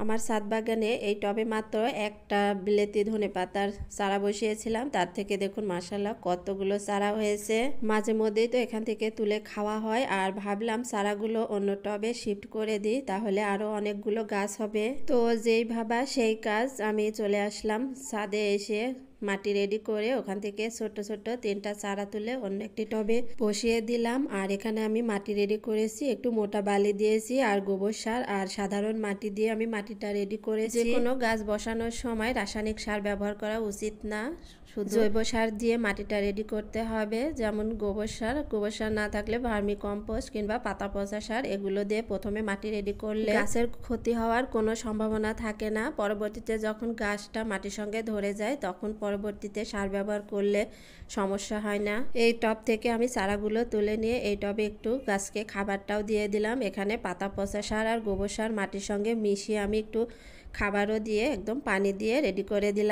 আমার ছাদ বাগানে এই টবে মাত্র একটা বিলেতি ধনেপাতার চারা বসিয়েছিলাম, তার থেকে দেখুন মাশাআল্লাহ কতগুলো চারা হয়েছে। মাঝে মধ্যেই তো এখান থেকে তুলে খাওয়া হয়, আর ভাবলাম চারাগুলো অন্য টবে শিফট করে দিই, তাহলে আরো অনেকগুলো গাছ হবে। তো যেই ভাবা সেই কাজ, আমি চলে আসলাম ছাদে এসে মাটি রেডি করে ওখান থেকে ছোট ছোট 3টা চারা তুলে অন্য একটি টবে বসিয়ে দিলাম। আর এখানে আমি মাটি রেডি করেছি, একটু মোটা বালি দিয়েছি আর গোবর সার আর সাধারণ মাটি দিয়ে আমি মাটিটা রেডি করেছি। যে কোনো গাছ বসানোর সময় রাসায়নিক সার ব্যবহার করা উচিত না, শুধু জৈব সার দিয়ে মাটিটা রেডি করতে হবে। যেমন গোবর সার না থাকলে ভার্মি কম্পোস্ট কিংবা পাতা পচা সার, এগুলো দিয়ে প্রথমে মাটি রেডি করলে গাছের ক্ষতি হওয়ার কোনো সম্ভাবনা থাকে না। পরবর্তীতে যখন গাছটা মাটির সঙ্গে ধরে যায় তখন পরবর্তীতে সার ব্যবহার করলে সমস্যা হয় না। এই টব থেকে আমি চারাগুলো তুলে নিয়ে এই টবে একটু গাছকে খাবারটাও দিয়ে দিলাম। এখানে পাতা পচা সার আর গোবর সার মাটির সঙ্গে মিশিয়ে আমি একটু খাবারও দিয়ে একদম পানি দিয়ে রেডি করে দিলাম।